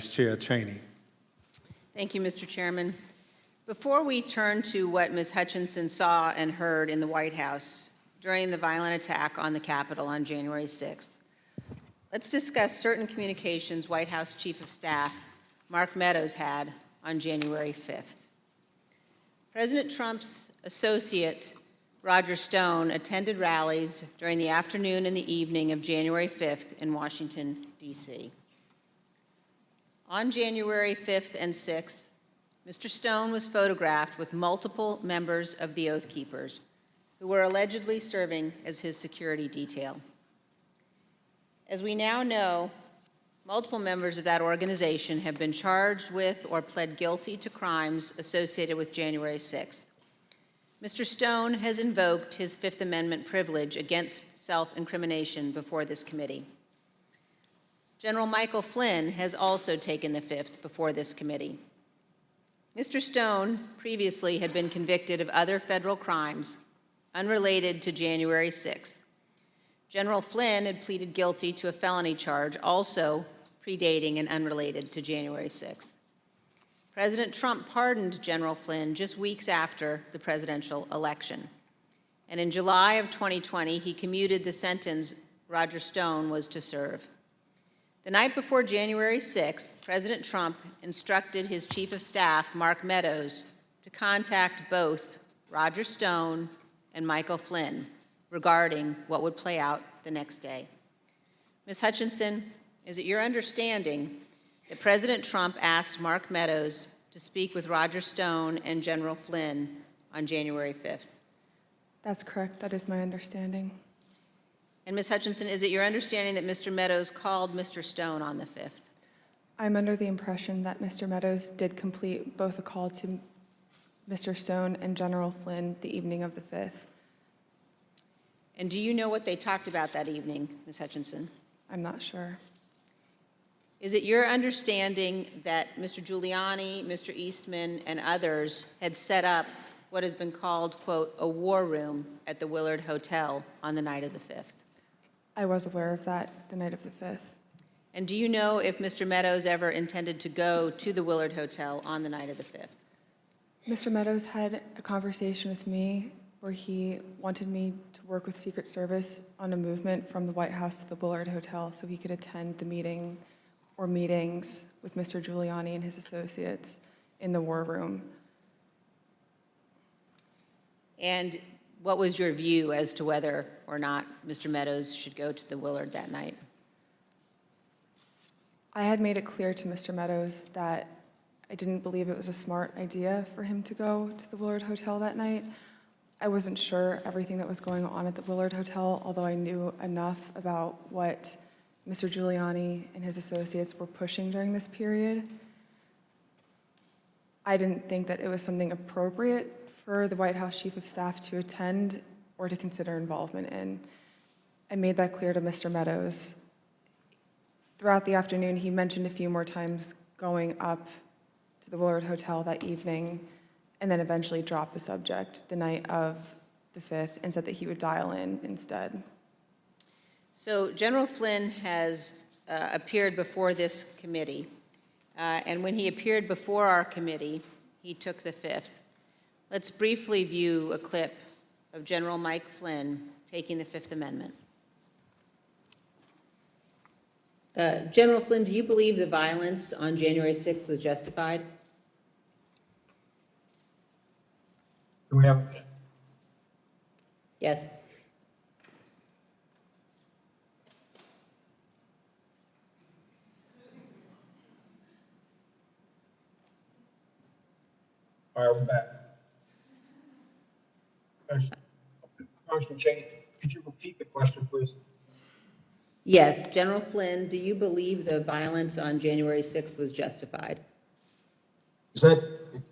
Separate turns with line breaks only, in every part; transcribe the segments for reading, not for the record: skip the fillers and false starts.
Chair Cheney.
Thank you, Mr. Chairman. Before we turn to what Ms. Hutchinson saw and heard in the White House during the violent attack on the Capitol on January 6th, let's discuss certain communications White House Chief of Staff Mark Meadows had on January 5th. President Trump's associate, Roger Stone, attended rallies during the afternoon and the evening of January 5th in Washington, D.C. On January 5th and 6th, Mr. Stone was photographed with multiple members of the Oath Keepers who were allegedly serving as his security detail. As we now know, multiple members of that organization have been charged with or pled guilty to crimes associated with January 6th. Mr. Stone has invoked his Fifth Amendment privilege against self-incrimination before this committee. General Michael Flynn has also taken the fifth before this committee. Mr. Stone previously had been convicted of other federal crimes unrelated to January 6th. General Flynn had pleaded guilty to a felony charge also predating and unrelated to January 6th. President Trump pardoned General Flynn just weeks after the presidential election. And in July of 2020, he commuted the sentence Roger Stone was to serve. The night before January 6th, President Trump instructed his Chief of Staff, Mark Meadows, to contact both Roger Stone and Michael Flynn regarding what would play out the next day. Ms. Hutchinson, is it your understanding that President Trump asked Mark Meadows to speak with Roger Stone and General Flynn on January 5th?
That's correct. That is my understanding.
And Ms. Hutchinson, is it your understanding that Mr. Meadows called Mr. Stone on the 5th?
I'm under the impression that Mr. Meadows did complete both a call to Mr. Stone and General Flynn the evening of the 5th.
And do you know what they talked about that evening, Ms. Hutchinson?
I'm not sure.
Is it your understanding that Mr. Giuliani, Mr. Eastman, and others had set up what has been called, quote, a war room at the Willard Hotel on the night of the 5th?
I was aware of that the night of the 5th.
And do you know if Mr. Meadows ever intended to go to the Willard Hotel on the night of the 5th?
Mr. Meadows had a conversation with me where he wanted me to work with Secret Service on a movement from the White House to the Willard Hotel so he could attend the meeting or meetings with Mr. Giuliani and his associates in the war room.
And what was your view as to whether or not Mr. Meadows should go to the Willard that night?
I had made it clear to Mr. Meadows that I didn't believe it was a smart idea for him to go to the Willard Hotel that night. I wasn't sure everything that was going on at the Willard Hotel, although I knew enough about what Mr. Giuliani and his associates were pushing during this period. I didn't think that it was something appropriate for the White House Chief of Staff to attend or to consider involvement in. I made that clear to Mr. Meadows. Throughout the afternoon, he mentioned a few more times going up to the Willard Hotel that evening, and then eventually dropped the subject the night of the 5th and said that he would dial in instead.
So General Flynn has appeared before this committee, and when he appeared before our committee, he took the 5th. Let's briefly view a clip of General Mike Flynn taking the Fifth Amendment. General Flynn, do you believe the violence on January 6th was justified?
Do we have a minute?
Yes.
All right, we're back. Congressman Cheney, could you repeat the question, please?
Yes. General Flynn, do you believe the violence on January 6th was justified?
Is that,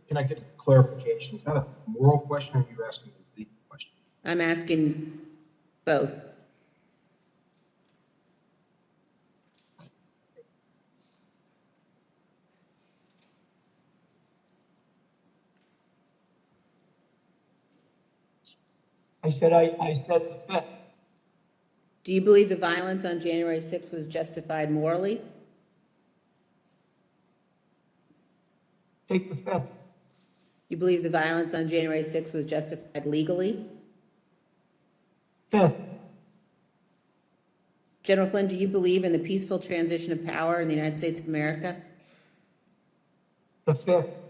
can I get a clarification? Is that a moral question or are you asking a legal question?
I'm asking both.
I said the fifth.
Do you believe the violence on January 6th was justified morally?
Take the fifth.
You believe the violence on January 6th was justified legally?
Fifth.
General Flynn, do you believe in the peaceful transition of power in the United States of America?
The fifth.